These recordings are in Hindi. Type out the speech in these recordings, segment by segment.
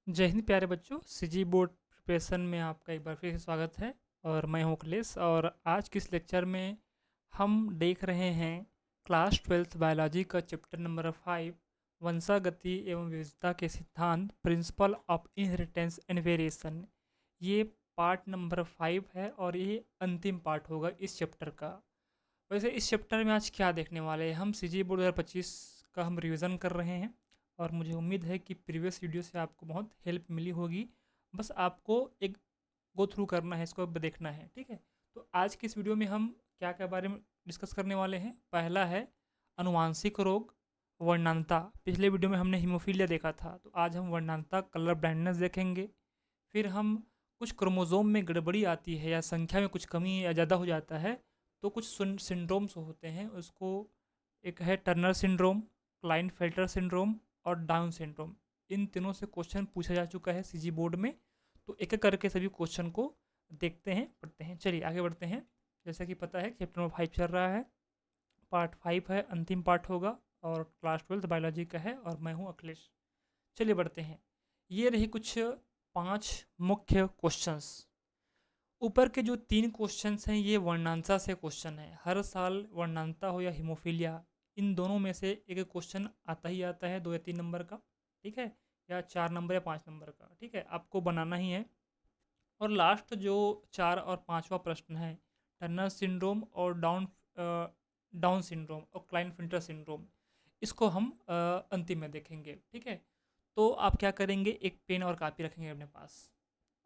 जय हिंद प्यारे बच्चों। सीजी बोर्ड प्रिपरेशन में आपका एक बार फिर से स्वागत है। और मैं हूं अखिलेश। और आज के इस लेक्चर में हम देख रहे हैं क्लास 12th बायोलॉजी का चैप्टर नंबर 5, वंशागति एवं विविधता के सिद्धांत, principle of inheritance and variation. ये पार्ट नंबर 5 है और ये अंतिम पार्ट होगा इस चैप्टर का। वैसे इस चैप्टर में आज क्या देखने वाले हैं, हम सीजी बोर्ड 2025 का हम रिवीजन कर रहे हैं। और मुझे उम्मीद है कि प्रीवियस वीडियो से आपको बहुत हेल्प मिली होगी। बस आपको एक गो थ्रू करना है, इसको देखना है, ठीक है। तो आज की इस वीडियो में हम क्या क्या बारे में डिस्कस करने वाले हैं। पहला है अनुवांशिक रोग, वर्णांता। पिछले वीडियो में हमने हीमोफीलिया देखा था, तो आज हम वर्णांता, कलर ब्लाइंडनेस देखेंगे। फिर हम कुछ क्रोमोजोम में गड़बड़ी आती है या संख्या में कुछ कमी या ज़्यादा हो जाता है, तो कुछ सिंड्रोम्स होते हैं उसको। एक है टर्नर सिंड्रोम, क्लाइनफेल्टर सिंड्रोम और डाउन सिंड्रोम। इन तीनों से क्वेश्चन पूछा जा चुका है सीजी बोर्ड में। तो एक एक करके सभी क्वेश्चन को देखते हैं, पढ़ते हैं। चलिए आगे बढ़ते हैं। जैसा कि पता है चैप्टर नंबर 5 चल रहा है, पार्ट 5 है, अंतिम पार्ट होगा और क्लास 12th बायोलॉजी का है और मैं हूँ अखिलेश। चलिए बढ़ते हैं। ये रही कुछ 5 मुख्य क्वेश्चंस। ऊपर के जो 3 क्वेश्चंस हैं ये वर्णांता से क्वेश्चन है। हर साल वर्णांता हो या हीमोफीलिया, इन दोनों में से एक एक क्वेश्चन आता ही आता है, 2 या 3 नंबर का, ठीक है, या 4 नंबर या 5 नंबर का, ठीक है, आपको बनाना ही है। और लास्ट जो 4 और 5वां प्रश्न है, टर्नर सिंड्रोम और डाउन सिंड्रोम और क्लाइनफिल्टर सिंड्रोम, इसको हम अंतिम में देखेंगे, ठीक है। तो आप क्या करेंगे, एक पेन और कापी रखेंगे अपने पास।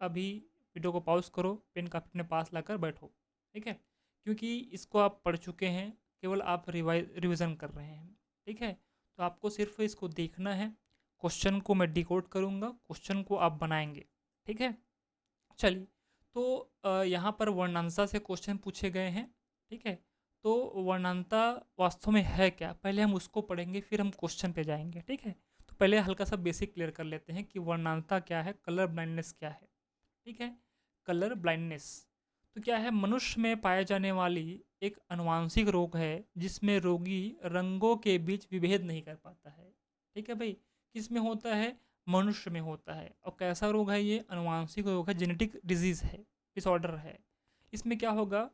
अभी वीडियो को पॉज करो, पेन कापी अपने पास लाकर बैठो, ठीक है, क्योंकि इसको आप पढ़ चुके हैं, केवल आप रिविज़न कर रहे हैं, ठीक है। तो आपको सिर्फ इसको देखना है। क्वेश्चन को मैं डिकोड करूँगा, क्वेश्चन को आप बनाएंगे, ठीक है। चलिए, तो यहाँ पर वर्णांता से क्वेश्चन पूछे गए हैं, ठीक है। तो वर्णांता वास्तव में है क्या, पहले हम उसको पढ़ेंगे, फिर हम क्वेश्चन पे जाएंगे, ठीक है। तो पहले हल्का सा बेसिक क्लियर कर लेते हैं कि वर्णांता क्या है, कलर ब्लाइंडनेस क्या है, ठीक है। कलर ब्लाइंडनेस तो क्या है, मनुष्य में पाए जाने वाली एक अनुवांशिक रोग है जिसमें रोगी रंगों के बीच विभेद नहीं कर पाता है, ठीक है भाई। किस में होता है, मनुष्य में होता है। और कैसा रोग है ये, अनुवांशिक रोग है, जेनेटिक डिजीज है, डिसऑर्डर है। इसमें क्या होगा,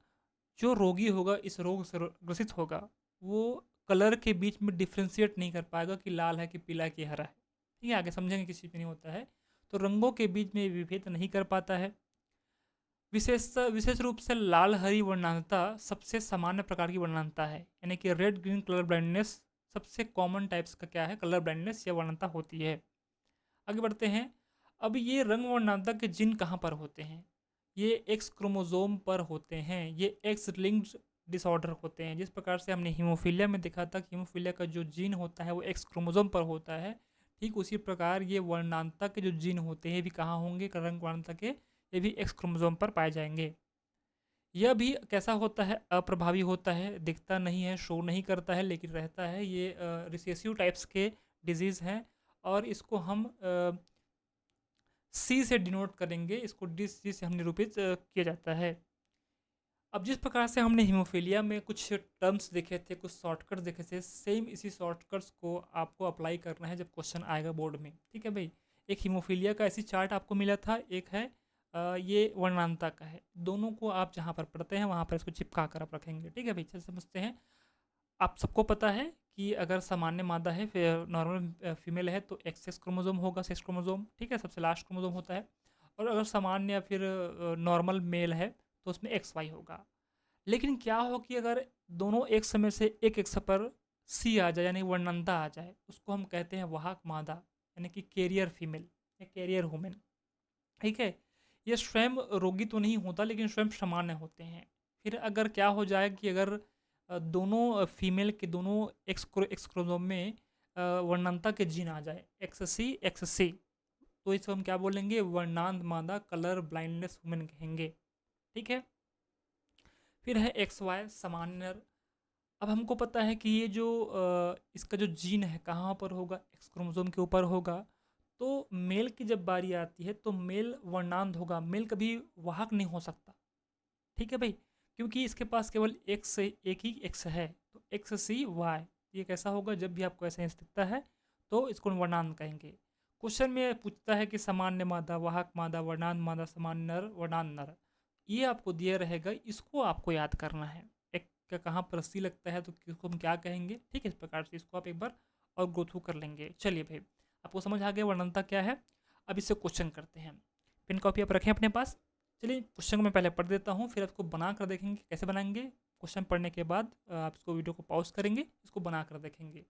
जो रोगी होगा, इस रोग से ग्रसित होगा, वो कलर के बीच में डिफ्रेंशिएट नहीं कर पाएगा कि लाल है कि पीला है कि हरा है, ठीक है। आगे समझेंगे किस चीज़ में नहीं होता है। तो रंगों के बीच में विभेद नहीं कर पाता है। विशेष रूप से लाल हरी वर्णांता सबसे सामान्य प्रकार की वर्णांता है, यानी कि रेड ग्रीन कलर ब्लाइंडनेस सबसे कॉमन टाइप्स का क्या है, कलर ब्लाइंडनेस या वर्णांता होती है। आगे बढ़ते हैं। अब ये रंग वर्णांता के जीन कहाँ पर होते हैं, ये एक्स क्रोमोजोम पर होते हैं, ये एक्स लिंक्ड डिसऑर्डर होते हैं। जिस प्रकार से हमने हीमोफीलिया में देखा था कि हीमोफीलिया का जो जीन होता है वो एक्स क्रोमोजोम पर होता है, ठीक उसी प्रकार ये वर्णांता के जो जीन होते हैं भी कहाँ होंगे, रंग वर्णांता के, ये भी एक्स क्रोमोजोम पर पाए जाएंगे। यह भी कैसा होता है, अप्रभावी होता है, दिखता नहीं है, शो नहीं करता है, लेकिन रहता है। ये रिसेसिव टाइप्स के डिजीज़ हैं और इसको हम सी से डिनोट करेंगे, इसको डी सी से हम निरूपित किया जाता है। अब जिस प्रकार से हमने हीमोफीलिया में कुछ टर्म्स देखे थे, कुछ शॉर्टकट्स देखे थे, सेम इसी शॉर्टकट्स को आपको अप्लाई करना है जब क्वेश्चन आएगा बोर्ड में, ठीक है भाई। एक हीमोफीलिया का ऐसी चार्ट आपको मिला था, एक है ये वर्णांता का है। दोनों को आप जहाँ पर पढ़ते हैं वहाँ पर इसको चिपका कर आप रखेंगे, ठीक है भाई। चल समझते हैं। आप सबको पता है कि अगर सामान्य मादा है, नॉर्मल फीमेल है, तो एक्स एक्स क्रोमोजोम होगा, सेक्स क्रोमोजोम, ठीक है, सबसे लास्ट क्रोमोजोम होता है। और अगर सामान्य या फिर नॉर्मल मेल है तो उसमें एक्स वाई होगा। लेकिन क्या हो कि अगर दोनों एक्स में से एक एक्स पर सी आ जाए, यानी वर्णनता आ जाए, उसको हम कहते हैं वाहक मादा, यानी कि कैरियर फीमेल या कैरियर वुमेन, ठीक है। ये स्वयं रोगी तो नहीं होता लेकिन स्वयं सामान्य होते हैं। फिर अगर क्या हो जाए कि अगर दोनों फीमेल के दोनों एक्स क्रोमोसोम में वर्णांता के जीन आ जाए, एक्स सी, तो इसको हम क्या बोलेंगे, वर्णांत मादा, कलर ब्लाइंडनेस वुमेन कहेंगे, ठीक है। फिर है एक्स वाई, सामान्य। अब हमको पता है कि ये जो इसका जो जीन है कहाँ पर होगा, एक्स क्रोमोसोम के ऊपर होगा। तो मेल की जब बारी आती है तो मेल वर्णांत होगा, मेल कभी वाहक नहीं हो सकता, ठीक है भाई, क्योंकि इसके पास केवल एक्स से एक ही एक्स है। तो एक्स सी वाई, ये कैसा होगा, जब भी आपको ऐसा दिखता है तो इसको वर्णांत कहेंगे। क्वेश्चन में पूछता है कि सामान्य मादा, वाहक मादा, वर्णांत मादा, सामान्य नर, वर्णांत नर, ये आपको दिया रहेगा, इसको आपको याद करना है। एक का कहाँ पर सी लगता है तो किसको हम क्या कहेंगे, ठीक है। इस प्रकार से इसको आप एक बार और गो थ्रू कर लेंगे। चलिए भाई, आपको समझ आ गया वर्णनता क्या है। अब इससे क्वेश्चन करते हैं। पेन कॉपी आप रखें अपने पास। चलिए क्वेश्चन को मैं पहले पढ़ देता हूँ, फिर आपको बना कर देखेंगे कैसे बनाएंगे। क्वेश्चन पढ़ने के बाद आप इसको वीडियो को पॉज करेंगे, इसको बना कर देखेंगे।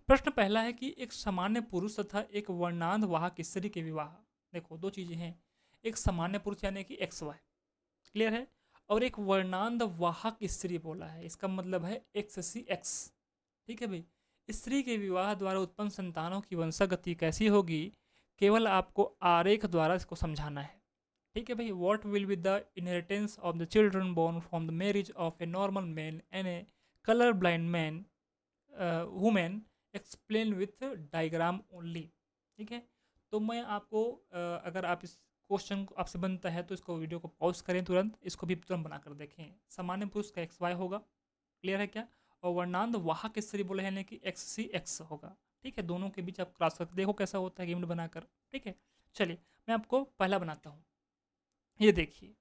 प्रश्न पहला है कि एक सामान्य पुरुष तथा एक वर्णांध वाहक स्त्री के विवाह। देखो दो चीजें हैं, एक सामान्य पुरुष यानी कि एक्स वाई, क्लियर है, और एक वर्णांध वाहक स्त्री बोला है, इसका मतलब है एक्स सी एक्स, ठीक है भाई। स्त्री के विवाह द्वारा उत्पन्न संतानों की वंशागति कैसी होगी, केवल आपको आरेख द्वारा इसको समझाना है, ठीक है भाई। What will be the inheritance of the children born from the marriage of a normal man and a colour blind man women, explain with diagram only, ठीक है। तो मैं आपको अगर आप इस क्वेश्चन को आपसे बनता है तो इसको वीडियो को पॉज करें तुरंत, इसको भी तुरंत बनाकर देखें। सामान्य पुरुष का एक्स वाई होगा, क्लियर है क्या, और वर्णांध वाहक स्त्री बोले हैं कि एक्स सी एक्स होगा, ठीक है। दोनों के बीच आप क्रॉस करके देखो कैसा होता है गेम बनाकर, ठीक है। चलिए मैं आपको पहला बनाता हूँ। ये देखिए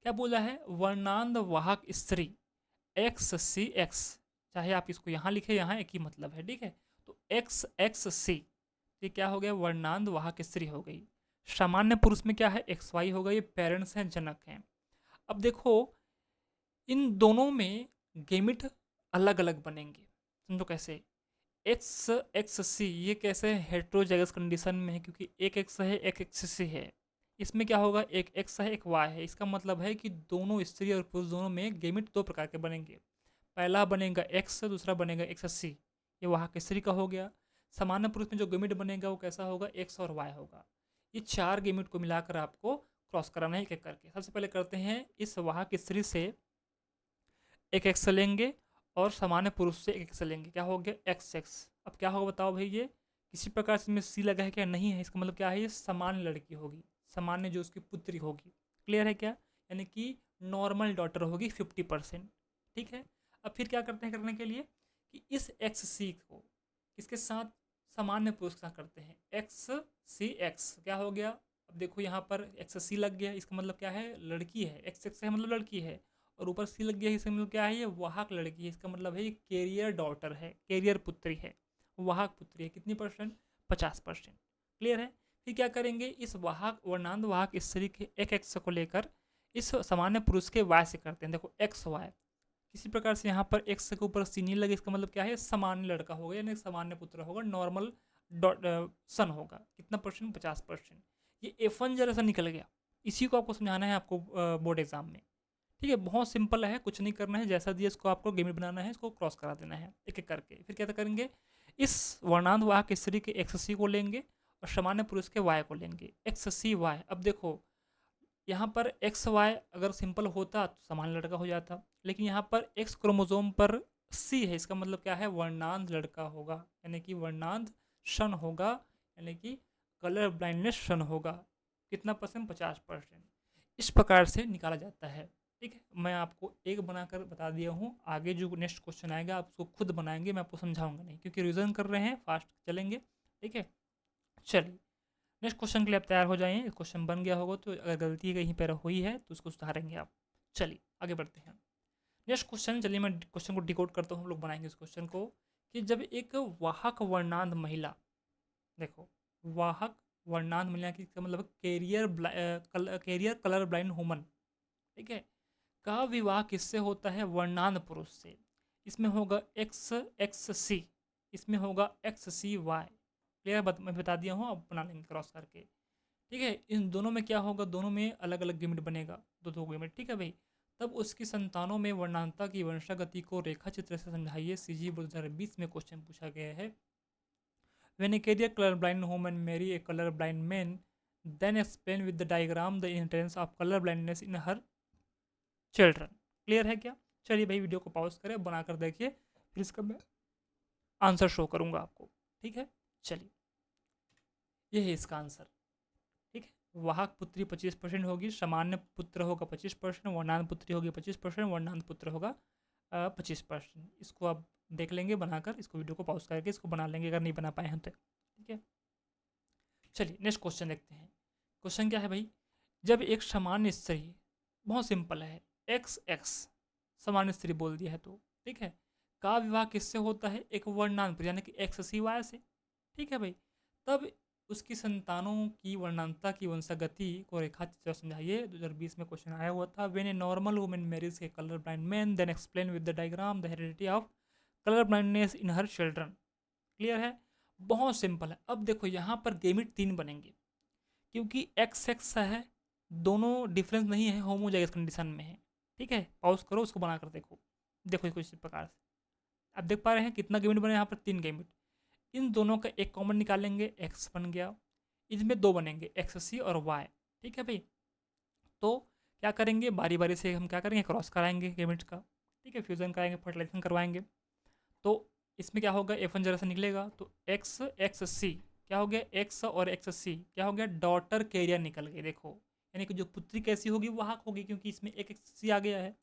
क्या बोला है, वर्णांध वाहक स्त्री एक्स सी एक्स, चाहे आप इसको यहाँ लिखे, यहाँ एक ही मतलब है, ठीक है। तो एक्स एक्स सी, ये क्या हो गया, वर्णांध वाहक स्त्री हो गई। सामान्य पुरुष में क्या है, एक्स वाई होगा, ये पेरेंट्स हैं, जनक हैं। अब देखो इन दोनों में गेमिट अलग अलग बनेंगे, समझो कैसे। एक्स एक्स सी ये कैसे हेट्रोजाइगस कंडीशन में है, क्योंकि एक एक्स है एक एक्स सी है। इसमें क्या होगा, एक एक्स है एक वाई है, इसका मतलब है कि दोनों स्त्री और पुरुष दोनों में गेमिट दो प्रकार के बनेंगे। पहला बनेगा एक्स, दूसरा बनेगा एक्स सी, ये वहाँ के स्त्री का हो गया। सामान्य पुरुष में जो गेमिट बनेगा वो कैसा होगा, एक्स और वाई होगा। ये चार गेमिट को मिलाकर आपको क्रॉस कराना है एक एक करके। सबसे पहले करते हैं, इस वहाँ की स्त्री से एक एक्स लेंगे और सामान्य पुरुष से एक एक्स लेंगे, क्या हो गया एक्स एक्स। अब क्या होगा बताओ भाई, ये किसी प्रकार से इसमें सी लगा है क्या, नहीं है, इसका मतलब क्या है, ये सामान्य लड़की होगी, सामान्य जो उसकी पुत्री होगी, क्लियर है क्या, यानी कि नॉर्मल डॉटर होगी 50%, ठीक है। अब फिर क्या करते हैं करने के लिए कि इस एक्स सी को किसके साथ, सामान्य पुरुष के साथ करते हैं, एक्स सी एक्स, क्या हो गया। अब देखो यहाँ पर एक्स सी लग गया, इसका मतलब क्या है, लड़की है, एक्स एक्स है मतलब लड़की है, और ऊपर सी लग गया, इसका मतलब क्या है, ये वाहक लड़की है, इसका मतलब है ये कैरियर डॉटर है, कैरियर पुत्री है, वाहक पुत्री है, कितनी परसेंट, 50%, क्लियर है। फिर क्या करेंगे, इस वाहक वर्णांध वाहक स्त्री के एक एक्स को लेकर इस सामान्य पुरुष के वाई से करते हैं। देखो एक्स वाई, किसी प्रकार से यहाँ पर एक्स के ऊपर सी नहीं लगे, इसका मतलब क्या है, सामान्य लड़का होगा, यानी सामान्य पुत्र होगा, नॉर्मल सन होगा, कितना परसेंट, 50%। ये F1 जरा सा निकल गया, इसी को आपको समझाना है आपको बोर्ड एग्जाम में, ठीक है। बहुत सिंपल है, कुछ नहीं करना है, जैसा दिया इसको आपको गेमिट बनाना है, इसको क्रॉस करा देना है एक एक करके। फिर क्या करेंगे, इस वर्णांध वाहक स्त्री के एक्स सी को लेंगे और सामान्य पुरुष के वाई को लेंगे, एक्स सी वाई। अब देखो यहाँ पर एक्स वाई अगर सिंपल होता तो सामान्य लड़का हो जाता, लेकिन यहाँ पर एक्स क्रोमोजोम पर सी है, इसका मतलब क्या है, वर्णांध लड़का होगा, यानी कि वर्णांध सन होगा, यानी कि कलर ब्लाइंडनेस सन होगा, कितना परसेंट, 50%। इस प्रकार से निकाला जाता है, ठीक है। मैं आपको एक बनाकर बता दिया हूँ, आगे जो नेक्स्ट क्वेश्चन आएगा आप उसको खुद बनाएंगे, मैं आपको समझाऊंगा नहीं, क्योंकि रिविजन कर रहे हैं, फास्ट चलेंगे, ठीक है। चलिए नेक्स्ट क्वेश्चन के लिए आप तैयार हो जाइए। क्वेश्चन बन गया होगा तो अगर गलती कहीं पर हुई है तो उसको सुधारेंगे आप। चलिए आगे बढ़ते हैं। नेक्स्ट क्वेश्चन, चलिए मैं क्वेश्चन को डिकोड करता हूँ, हम लोग बनाएंगे इस क्वेश्चन को, कि जब एक वाहक वर्णांध महिला, देखो वाहक वर्णांध महिला की मतलब कैरियर कलर ब्लाइंड वुमन, ठीक है, का विवाह किससे होता है, वर्णांध पुरुष से। इसमें होगा एक्स एक्स सी, इसमें होगा एक्स सी वाई, क्लियर, मैं बता दिया हूँ, अब बना लेंगे क्रॉस करके, ठीक है। इन दोनों में क्या होगा, दोनों में अलग अलग गेमिट बनेगा, दो दो गेमिट, ठीक है भाई। तब उसकी संतानों में वर्णांता की वंशागति को रेखा चित्र से समझाइए। CG 2020 में क्वेश्चन पूछा गया है। When a career colorblind woman marry a colorblind man, then explain with the diagram the inheritance of colorblindness in her children. Clear है क्या। चलिए भाई वीडियो को पॉज करें, बनाकर देखिए, फिर इसका मैं आंसर शो करूंगा आपको, ठीक है। चलिए ये है इसका आंसर, ठीक है। वाहक पुत्री 25% होगी, सामान्य पुत्र होगा 25%, वर्णांत पुत्री होगी 25%, वर्णांत पुत्र होगा 25%। इसको आप देख लेंगे बनाकर, इसको वीडियो को पॉज करके इसको बना लेंगे अगर नहीं बना पाए हैं तो, ठीक है। चलिए नेक्स्ट क्वेश्चन देखते हैं। क्वेश्चन क्या है भाई, जब एक सामान्य स्त्री, बहुत सिंपल है, एक्स एक्स सामान्य स्त्री बोल दिया है तो ठीक है, का विवाह किससे होता है, एक वर्णांतर यानी कि एक्स सी वाई से, ठीक है भाई, तब उसकी संतानों की वर्णांता की वंशागति को रेखाचित्र समझाइए। 2020 में क्वेश्चन आया हुआ था। When a normal woman marriage a colour blind man then explain with the diagram the heredity of colour blindness in her children. Clear है, बहुत सिंपल है। अब देखो यहाँ पर गेमिट 3 बनेंगे क्योंकि एक्स एक्स है, दोनों डिफरेंस नहीं है, होमोजाइगस कंडीशन में है, ठीक है। पॉज करो, उसको बनाकर देखो, देखो कुछ इस प्रकार से आप देख पा रहे हैं कितना गेमिट बने यहाँ पर, 3 गेमिट। इन दोनों का एक कॉमन निकालेंगे, एक्स बन गया, इसमें 2 बनेंगे, एक्स सी और वाई, ठीक है भाई। तो क्या करेंगे, बारी बारी से हम क्या करेंगे, क्रॉस कराएंगे गेमिट्स का, ठीक है, फ्यूजन कराएंगे, फर्टिलाइजेशन करवाएंगे। तो इसमें क्या होगा, F1 जरा सा निकलेगा तो एक्स एक्स सी क्या हो गया, एक्स और एक्स सी क्या हो गया, डॉटर कैरियर निकल गई। देखो यानी कि जो पुत्री कैसी होगी वाहक होगी, क्योंकि इसमें एक एक्स सी आ गया है।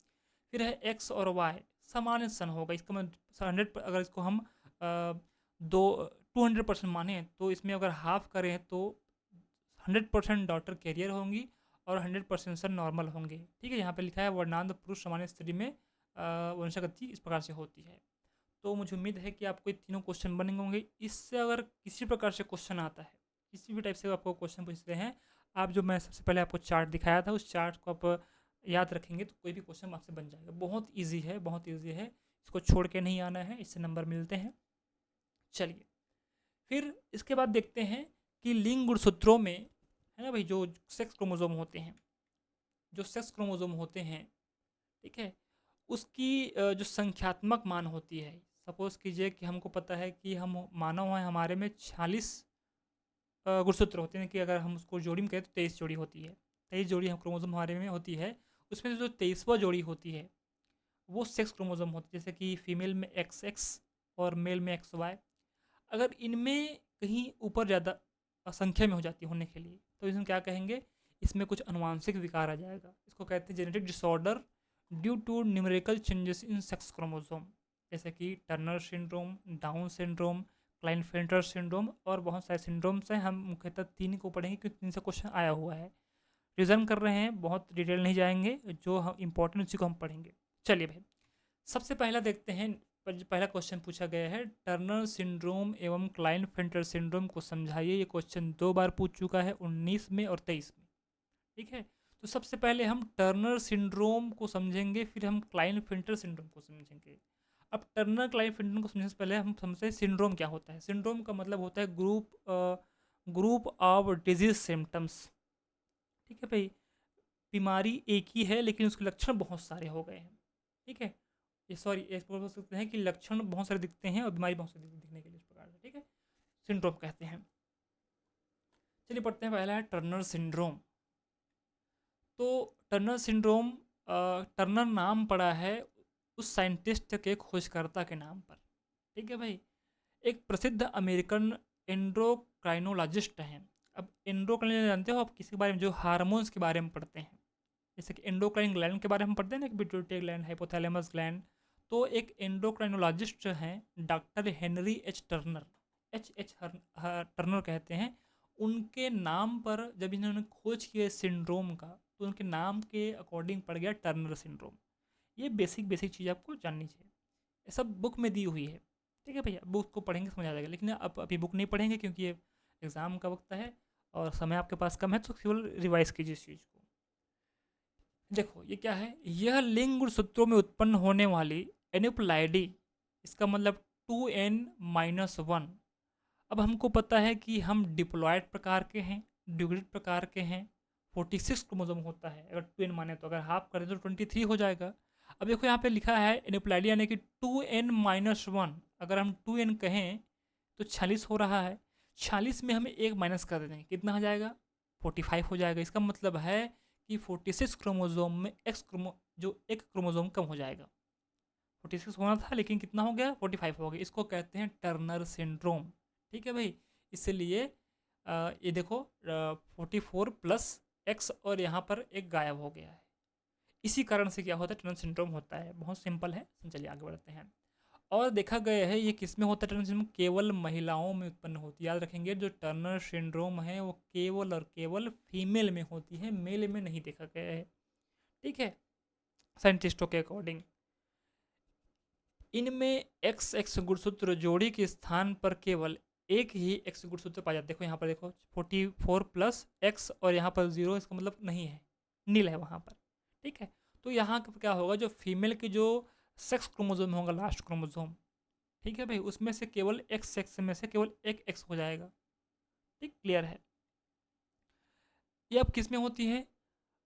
फिर है एक्स और वाई समान सन होगा, इसका मतलब 100, अगर इसको हम दो 200% माने तो इसमें अगर हाफ करें तो 100% डॉटर कैरियर होंगी और 100% सन नॉर्मल होंगे, ठीक है। यहाँ पे लिखा है वर्णांत पुरुष सामान्य स्त्री में वंशागति इस प्रकार से होती है। तो मुझे उम्मीद है कि आपको ये तीनों क्वेश्चन बनेंगे होंगे। इससे अगर किसी प्रकार से क्वेश्चन आता है, किसी भी टाइप से आपको क्वेश्चन पूछते हैं, आप जो मैं सबसे पहले आपको चार्ट दिखाया था उस चार्ट को आप याद रखेंगे तो कोई भी क्वेश्चन आपसे बन जाएगा। बहुत ईजी है, बहुत ईजी है, इसको छोड़ के नहीं आना है, इससे नंबर मिलते हैं। चलिए फिर इसके बाद देखते हैं कि लिंग गुणसूत्रों में है ना भाई, जो सेक्स क्रोमोसोम होते हैं, जो सेक्स क्रोमोसोम होते हैं, ठीक है, उसकी जो संख्यात्मक मान होती है। सपोज कीजिए कि हमको पता है कि हम मानव हैं, हमारे में 46 गुणसूत्र होते हैं, कि अगर हम उसको जोड़ी में कहें तो 23 जोड़ी होती है, 23 जोड़ी हम क्रोमोसोम हमारे में होती है। उसमें से जो 23वां जोड़ी होती है वो सेक्स क्रोमोसोम होती है, जैसे कि फीमेल में एक्स एक्स और मेल में एक्स वाई। अगर इनमें कहीं ऊपर ज़्यादा संख्या में हो जाती है होने के लिए तो इसमें क्या कहेंगे, इसमें कुछ अनुवांशिक विकार आ जाएगा। इसको कहते हैं genetic disorder due to numerical changes in sex chromosome, जैसे कि Turner syndrome, Down syndrome, Klinefelter syndrome और बहुत सारे सिंड्रोम्स हैं। हम मुख्यतः 3 को पढ़ेंगे क्योंकि 3 से क्वेश्चन आया हुआ है। रिविजन कर रहे हैं, बहुत डिटेल नहीं जाएंगे, जो हम इंपॉर्टेंट उसी को हम पढ़ेंगे। चलिए भाई, सबसे पहला देखते हैं। पहला क्वेश्चन पूछा गया है, टर्नर सिंड्रोम एवं क्लाइनफेल्टर सिंड्रोम को समझाइए। ये क्वेश्चन 2 बार पूछ चुका है, 19 में और 23 में, ठीक है। तो सबसे पहले हम टर्नर सिंड्रोम को समझेंगे, फिर हम क्लाइनफेल्टर सिंड्रोम को समझेंगे। अब टर्नर क्लाइनफेल्टर को समझने से पहले हम समझते हैं सिंड्रोम क्या होता है। सिंड्रोम का मतलब होता है ग्रुप ऑफ डिजीज सिम्टम्स, ठीक है भाई। बीमारी एक ही है लेकिन उसके लक्षण बहुत सारे हो गए हैं, ठीक है। ये सॉरी, ये बोल सकते हैं कि लक्षण बहुत सारे दिखते हैं और बीमारी बहुत सारी दिखने के लिए इस प्रकार से, ठीक है, सिंड्रोम कहते हैं। चलिए पढ़ते हैं, पहला है टर्नर सिंड्रोम। तो टर्नर सिंड्रोम, टर्नर नाम पड़ा है उस साइंटिस्ट के खोजकर्ता के नाम पर, ठीक है भाई। एक प्रसिद्ध अमेरिकन एंडोक्राइनोलॉजिस्ट हैं। अब एंडोक्राइन जानते हो आप, किसी के बारे में, जो हार्मोन्स के बारे में पढ़ते हैं, जैसे कि एंडोक्राइन ग्लैंड के बारे में पढ़ते हैं ना, कि पिट्यूटरी ग्लैंड, हाइपोथैलेमस ग्लैंड। तो एक एंडोक्राइनोलॉजिस्ट हैं doctor Henry H Turner, H Turner कहते हैं। उनके नाम पर जब इन्होंने खोज किया सिंड्रोम का तो उनके नाम के अकॉर्डिंग पड़ गया टर्नर सिंड्रोम। ये बेसिक बेसिक चीज़ आपको जाननी चाहिए, ये सब बुक में दी हुई है, ठीक है भैया। बुक को पढ़ेंगे समझ आ जाएगा, लेकिन आप अभी बुक नहीं पढ़ेंगे क्योंकि ये एग्ज़ाम का वक्त है और समय आपके पास कम है, तो केवल रिवाइज कीजिए इस चीज़ को। देखो ये क्या है, यह लिंग गुणसूत्रों में उत्पन्न होने वाली एनुप्लाइडी, इसका मतलब 2n-1। अब हमको पता है कि हम डिप्लॉयड प्रकार के हैं, ड्यूग्रिड प्रकार के हैं। 46 क्रोमोसोम होता है, अगर 2n माने तो, अगर हाफ करें तो 23 हो जाएगा। अब देखो यहाँ पे लिखा है एनुप्लाइडी यानी कि 2n-1, अगर हम 2n कहें तो 46 हो रहा है, 46 में हमें एक माइनस कर देंगे, कितना हो जाएगा, 45 हो जाएगा। इसका मतलब है कि 46 क्रोमोसोम में जो एक क्रोमोसोम कम हो जाएगा। 46 होना था लेकिन कितना हो गया, 45 हो गया। इसको कहते हैं टर्नर सिंड्रोम, ठीक है भाई। इसलिए ये देखो 44 प्लस एक्स और यहाँ पर एक गायब हो गया है, इसी कारण से क्या होता है, टर्नर सिंड्रोम होता है। बहुत सिंपल है, चलिए आगे बढ़ते हैं। और देखा गया है ये किस में होता है, टर्नर सिंड्रोम केवल महिलाओं में उत्पन्न होती है। याद रखेंगे जो टर्नर सिंड्रोम है वो केवल और केवल फीमेल में होती है, मेल में नहीं देखा गया है। ठीक है, साइंटिस्टों के अकॉर्डिंग इनमें एक्स एक्स गुणसूत्र जोड़ी के स्थान पर केवल एक ही एक्स गुणसूत्र पाया जाता है। देखो यहाँ पर देखो 44 प्लस एक्स और यहाँ पर 0, इसका मतलब नहीं है, नील है वहाँ पर। ठीक है, तो यहाँ क्या होगा, जो फीमेल की जो सेक्स क्रोमोसोम होगा, लास्ट क्रोमोसोम, ठीक है भाई, उसमें से केवल एक्स एक्स में से केवल एक एक्स हो जाएगा। ठीक, क्लियर है। ये अब किस में होती है,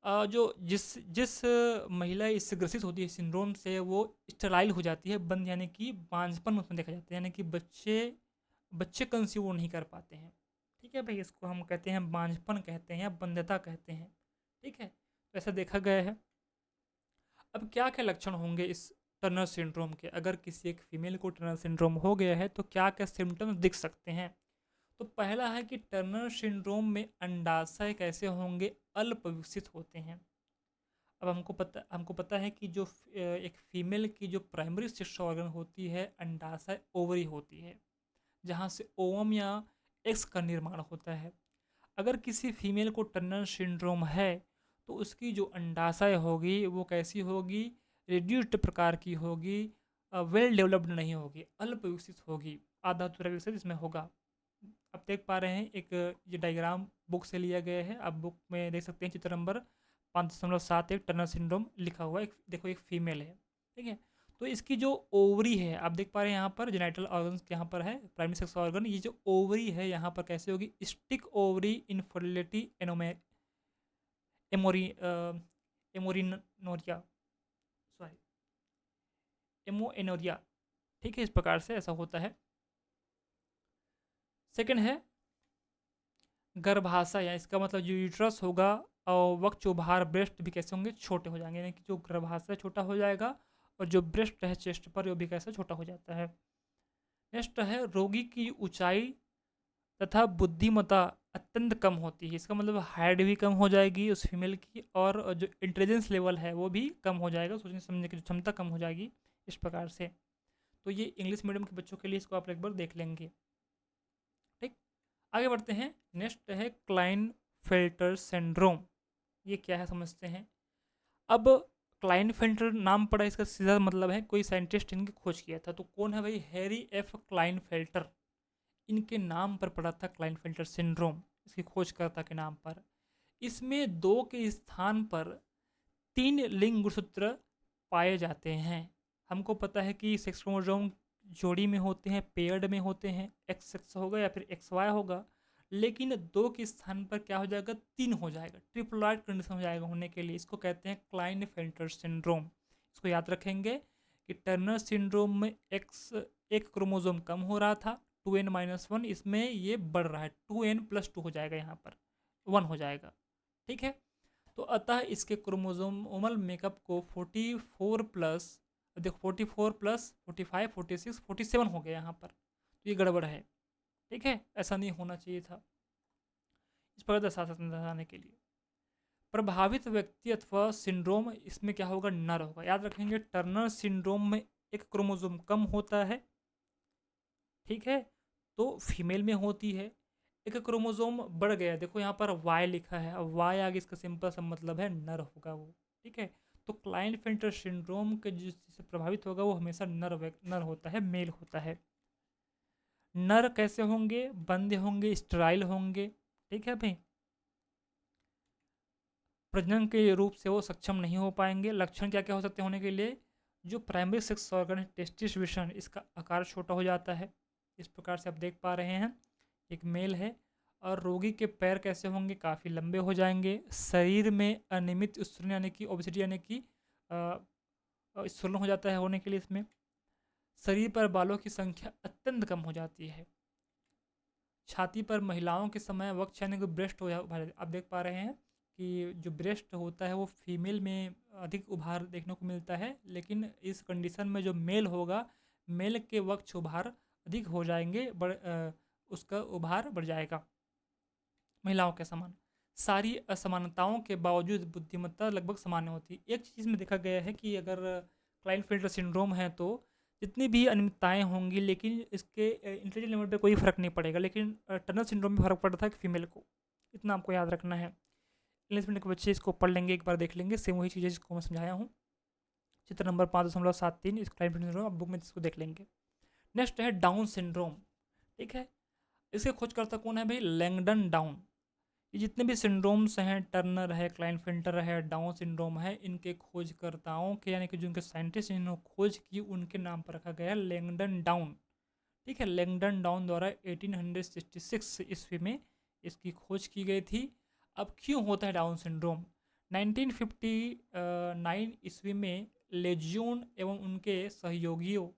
जो जिस जिस महिला इससे ग्रसित होती है सिंड्रोम से, वो स्टेराइल हो जाती है, बंद, यानी कि बांझपन उसमें देखा जाता है, यानी कि बच्चे बच्चे कंसीव नहीं कर पाते हैं। ठीक है भाई, इसको हम कहते हैं बांझपन कहते हैं या बंध्यता कहते हैं। ठीक है, तो ऐसा देखा गया है। अब क्या क्या लक्षण होंगे इस टर्नर सिंड्रोम के, अगर किसी एक फीमेल को टर्नर सिंड्रोम हो गया है तो क्या क्या सिम्टम्स दिख सकते हैं। तो पहला है कि टर्नर सिंड्रोम में अंडाशय कैसे होंगे, अल्प विकसित होते हैं। अब हमको पता है कि जो एक फीमेल की जो प्राइमरी सेक्स ऑर्गन होती है अंडाशय ओवरी होती है, जहाँ से ओवम या एक्स का निर्माण होता है। अगर किसी फीमेल को टर्नर सिंड्रोम है तो उसकी जो अंडाशय होगी वो कैसी होगी, रिड्यूस्ड प्रकार की होगी, वेल डेवलप्ड नहीं होगी, अल्प विकसित होगी, आधा अधूरा विकसित इसमें होगा। आप देख पा रहे हैं एक ये डायग्राम बुक से लिया गया है, आप बुक में देख सकते हैं चित्र नंबर 5.71 टर्नर सिंड्रोम लिखा हुआ है। देखो एक फीमेल है, ठीक है, तो इसकी जो ओवरी है आप देख पा रहे हैं यहाँ पर जेनाइटल ऑर्गन्स यहाँ पर है, प्राइमरी सेक्स ऑर्गन, ये जो ओवरी है यहाँ पर कैसे होगी, स्टिक ओवरी इनफर्टिलिटी एमोरी एमोरिनोरिया, सॉरी एमोएनोरिया। ठीक है, इस प्रकार से ऐसा होता है। सेकंड है गर्भाशय, या इसका मतलब जो यूट्रस होगा और वक्त चोभार ब्रेस्ट भी कैसे होंगे, छोटे हो जाएंगे, यानी कि जो गर्भाशय छोटा हो जाएगा और जो ब्रेस्ट है चेस्ट पर वो भी कैसे छोटा हो जाता है। नेक्स्ट है रोगी की ऊंचाई तथा बुद्धिमत्ता अत्यंत कम होती है, इसका मतलब हाइट भी कम हो जाएगी उस फीमेल की और जो इंटेलिजेंस लेवल है वो भी कम हो जाएगा, सोचने समझने की जो क्षमता कम हो जाएगी इस प्रकार से। तो ये इंग्लिश मीडियम के बच्चों के लिए इसको आप एक बार देख लेंगे। ठीक, आगे बढ़ते हैं। नेक्स्ट है क्लाइनफेल्टर सिंड्रोम, ये क्या है समझते हैं। अब क्लाइनफेल्टर नाम पड़ा, इसका सीधा मतलब है कोई साइंटिस्ट इनकी खोज किया था, तो कौन है भाई, हैरी एफ क्लाइनफेल्टर, इनके नाम पर पड़ा था क्लाइनफेल्टर सिंड्रोम, इसकी खोजकर्ता के नाम पर। इसमें 2 के स्थान पर 3 लिंग गुणसूत्र पाए जाते हैं। हमको पता है कि सेक्स क्रोमोसोम जोड़ी में होते हैं, पेयर्ड में होते हैं, एक्स एक्स होगा या फिर एक्स वाई होगा, लेकिन 2 के स्थान पर क्या हो जाएगा, 3 हो जाएगा, ट्रिपलॉइड कंडीशन हो जाएगा होने के लिए, इसको कहते हैं क्लाइनफेल्टर सिंड्रोम। इसको याद रखेंगे कि टर्नर सिंड्रोम में एक्स एक क्रोमोसोम कम हो रहा था 2n-1, इसमें ये बढ़ रहा है 2n+2 हो जाएगा, यहाँ पर 1 हो जाएगा। ठीक है, तो अतः इसके क्रोमोसोमल मेकअप को 44 प्लस, देखो 44 प्लस 45 46 47 हो गया यहाँ पर, तो ये गड़बड़ है। ठीक है, ऐसा नहीं होना चाहिए था। इस पर दर्शाने के लिए प्रभावित व्यक्ति अथवा सिंड्रोम, इसमें क्या होगा, नर होगा। याद रखेंगे टर्नर सिंड्रोम में एक क्रोमोसोम कम होता है, ठीक है, तो फीमेल में होती है। एक क्रोमोसोम बढ़ गया, देखो यहाँ पर वाई लिखा है, अब वाई आगे इसका सिंपल सा मतलब है नर होगा वो। ठीक है, तो क्लाइनफेल्टर सिंड्रोम के जिससे प्रभावित होगा वो हमेशा नर होता है, मेल होता है। नर कैसे होंगे, बंध्य होंगे, स्टेराइल होंगे। ठीक है भाई, प्रजनन के रूप से वो सक्षम नहीं हो पाएंगे। लक्षण क्या क्या हो सकते हैं होने के लिए, जो प्राइमरी सेक्स ऑर्गन है टेस्टिस विशन, इसका आकार छोटा हो जाता है, इस प्रकार से आप देख पा रहे हैं, एक मेल है। और रोगी के पैर कैसे होंगे, काफ़ी लंबे हो जाएंगे। शरीर में अनियमित स्तूलन यानी कि ओबेसिटी यानी कि स्तूलन हो जाता है होने के लिए इसमें। शरीर पर बालों की संख्या अत्यंत कम हो जाती है। छाती पर महिलाओं के समय वक्ष यानी कि ब्रेस्ट हो आप देख पा रहे हैं कि जो ब्रेस्ट होता है वो फीमेल में अधिक उभार देखने को मिलता है, लेकिन इस कंडीशन में जो मेल होगा, मेल के वक्ष उभार अधिक हो जाएंगे, उसका उभार बढ़ जाएगा महिलाओं के समान। सारी असमानताओं के बावजूद बुद्धिमत्ता लगभग सामान्य होती है। एक चीज़ में देखा गया है कि अगर क्लाइनफेल्टर सिंड्रोम है तो जितनी भी अनियमितताएँ होंगी, लेकिन इसके इंटेलिजेंस लेवल पे कोई फ़र्क नहीं पड़ेगा, लेकिन टर्नर सिंड्रोम में फ़र्क पड़ता है कि फीमेल को। इतना आपको याद रखना है। इंग्लिश मीडियम के बच्चे इसको पढ़ लेंगे, एक बार देख लेंगे, सेम वही चीज़ें जिसको मैं समझाया हूँ। चित्र नंबर 5.73 इस क्लाइंट सिंड्रोम, आप बुक में इसको देख लेंगे। नेक्स्ट है डाउन सिंड्रोम, ठीक है। इसके खोजकर्ता कौन है भाई? Langdon down. ये जितने भी सिंड्रोम्स हैं, टर्नर है, क्लाइनफेल्टर है, डाउन सिंड्रोम है, इनके खोजकर्ताओं के यानी कि जो इनके साइंटिस्ट इन्होंने खोज की, उनके नाम पर रखा गया है लैंगडन डाउन, ठीक है। लैंगडन डाउन द्वारा 1866 ईस्वी में इसकी खोज की गई थी। अब क्यों होता है डाउन सिंड्रोम? 1959 ईस्वी में लेजियोन एवं उनके सहयोगियों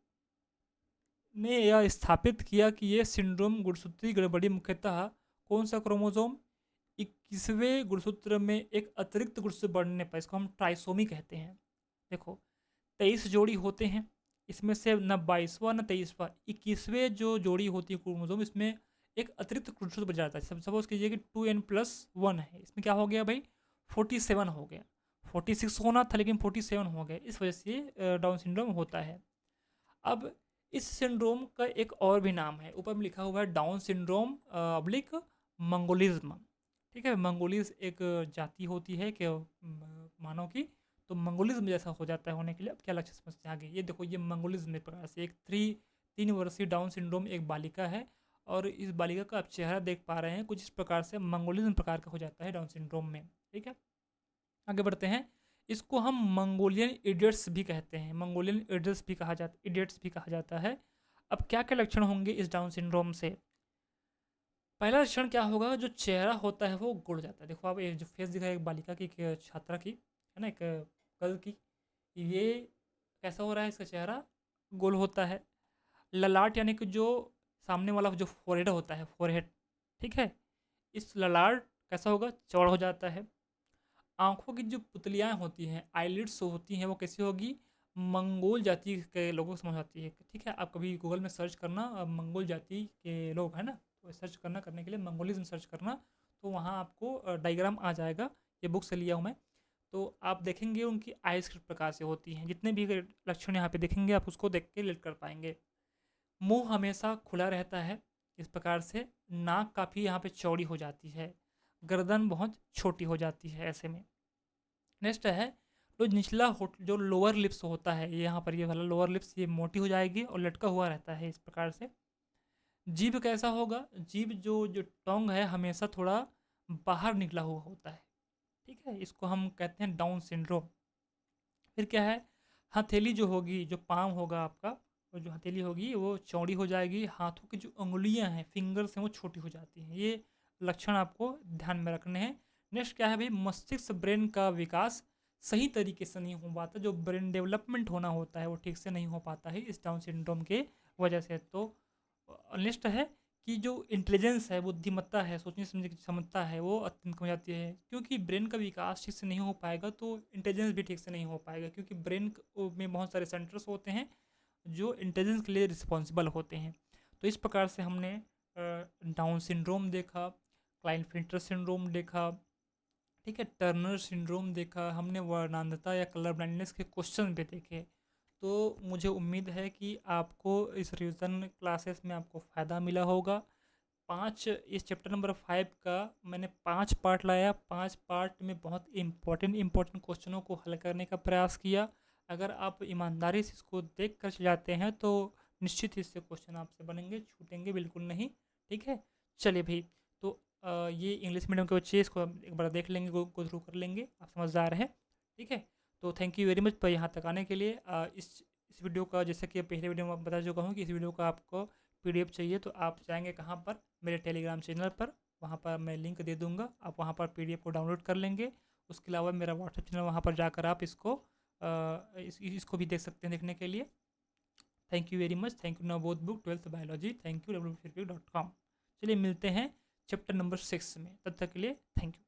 ने यह स्थापित किया कि यह सिंड्रोम गुणसूत्री गड़बड़ी मुख्यतः कौन सा क्रोमोसोम 21वें गुणसूत्र में एक अतिरिक्त गुणसूत्र बढ़ने पर, इसको हम ट्राइसोमी कहते हैं। देखो 23 जोड़ी होते हैं, इसमें से न 22वां न 23वां, 21वें जो जोड़ी होती है क्रोमोसोम, इसमें एक अतिरिक्त गुणसूत्र बढ़ जाता है। सपोज कीजिए कि 2n+1 है, इसमें क्या हो गया भाई? 47 हो गया। 46 होना था लेकिन 47 हो गया, इस वजह से डाउन सिंड्रोम होता है। अब इस सिंड्रोम का एक और भी नाम है, ऊपर में लिखा हुआ है डाउन सिंड्रोम अब्लिक मंगोलिज्म, ठीक है। मंगोलिज एक जाति होती है कि मानव की, तो मंगोलिज्म जैसा हो जाता है होने के लिए। अब क्या लक्ष्य समझते हैं आगे? ये देखो, ये मंगोलिज्म एक प्रकार से एक 3 वर्षीय डाउन सिंड्रोम एक बालिका है, और इस बालिका का आप चेहरा देख पा रहे हैं, कुछ इस प्रकार से मंगोलिज्म प्रकार का हो जाता है डाउन सिंड्रोम में, ठीक है। आगे बढ़ते हैं। इसको हम मंगोलियन इडियट्स भी कहते हैं, मंगोलियन इडियट्स भी कहा जाता है। अब क्या क्या लक्षण होंगे इस डाउन सिंड्रोम से? पहला लक्षण क्या होगा? जो चेहरा होता है वो गुड़ जाता है। देखो आप, ये जो फेस दिखा है एक बालिका की, एक छात्रा की, है ना, एक गर्ल की, ये कैसा हो रहा है? इसका चेहरा गोल होता है। ललाट यानी कि जो सामने वाला जो फोरहेड होता है, फोरहेड, ठीक है, इस ललाट कैसा होगा? चौड़ा हो जाता है। आँखों की जो पुतलियाँ होती हैं, आईलिड्स होती हैं, वो कैसी होगी? मंगोल जाति के लोगों को समझ आती है, ठीक है। आप कभी गूगल में सर्च करना मंगोल जाति के लोग, है ना, तो सर्च करने के लिए मंगोलिज्म सर्च करना, तो वहाँ आपको डायग्राम आ जाएगा। ये बुक से लिया हूँ मैं। तो आप देखेंगे उनकी आइज़ किस प्रकार से होती हैं, जितने भी लक्षण यहाँ पे देखेंगे आप उसको देख के रिलेट कर पाएंगे। मुंह हमेशा खुला रहता है इस प्रकार से। नाक काफ़ी यहाँ पे चौड़ी हो जाती है। गर्दन बहुत छोटी हो जाती है ऐसे में। नेक्स्ट है, तो निचला होठ जो लोअर लिप्स होता है, ये यहाँ पर ये वाला लोअर लिप्स ये मोटी हो जाएगी और लटका हुआ रहता है इस प्रकार से। जीभ कैसा होगा? जीभ जो जो टोंग है हमेशा थोड़ा बाहर निकला हुआ होता है, ठीक है। इसको हम कहते हैं डाउन सिंड्रोम। फिर क्या है? हथेली जो होगी, जो पाम होगा आपका, और जो हथेली होगी वो चौड़ी हो जाएगी। हाथों की जो उंगलियां हैं, फिंगर्स हैं, वो छोटी हो जाती हैं। ये लक्षण आपको ध्यान में रखने हैं। नेक्स्ट क्या है भाई? मस्तिष्क ब्रेन का विकास सही तरीके से नहीं हो पाता, जो ब्रेन डेवलपमेंट होना होता है वो ठीक से नहीं हो पाता है इस डाउन सिंड्रोम के वजह से। तो नेक्स्ट है कि जो इंटेलिजेंस है, बुद्धिमत्ता है, सोचने समझने की क्षमता है, वो अत्यंत कम हो जाती है। क्योंकि ब्रेन का विकास ठीक से नहीं हो पाएगा तो इंटेलिजेंस भी ठीक से नहीं हो पाएगा, क्योंकि ब्रेन में बहुत सारे सेंटर्स होते हैं जो इंटेलिजेंस के लिए रिस्पॉन्सिबल होते हैं। तो इस प्रकार से हमने डाउन सिंड्रोम देखा, क्लाइनफिल्टर सिंड्रोम देखा, ठीक है, टर्नर सिंड्रोम देखा, हमने वर्णांधता या कलर ब्लाइंडनेस के क्वेश्चन भी देखे। तो मुझे उम्मीद है कि आपको इस रिवीजन क्लासेस में आपको फ़ायदा मिला होगा। इस चैप्टर नंबर 5 का मैंने 5 पार्ट लाया। 5 पार्ट में बहुत इम्पोर्टेंट क्वेश्चनों को हल करने का प्रयास किया। अगर आप ईमानदारी से इसको देख कर जाते हैं तो निश्चित ही इससे क्वेश्चन आपसे बनेंगे, छूटेंगे बिल्कुल नहीं, ठीक है। चलिए भाई, तो ये इंग्लिश मीडियम के बच्चे इसको एक बार देख लेंगे, गो थ्रू कर लेंगे, आप समझदार हैं, ठीक है। तो थैंक यू वेरी मच पर यहाँ तक आने के लिए। इस वीडियो का, जैसे कि पहले वीडियो में बता चुका हूँ कि इस वीडियो का आपको पीडीएफ चाहिए तो आप जाएंगे कहाँ पर? मेरे टेलीग्राम चैनल पर, वहाँ पर मैं लिंक दे दूँगा, आप वहाँ पर पीडीएफ को डाउनलोड कर लेंगे। उसके अलावा मेरा व्हाट्सएप चैनल, वहाँ पर जाकर आप इसको भी देख सकते हैं देखने के लिए। Thank you very much. Thank you Navbodh book 12th biology. Thank you www.com। चलिए मिलते हैं चैप्टर नंबर 6 में, तब तक के लिए थैंक यू।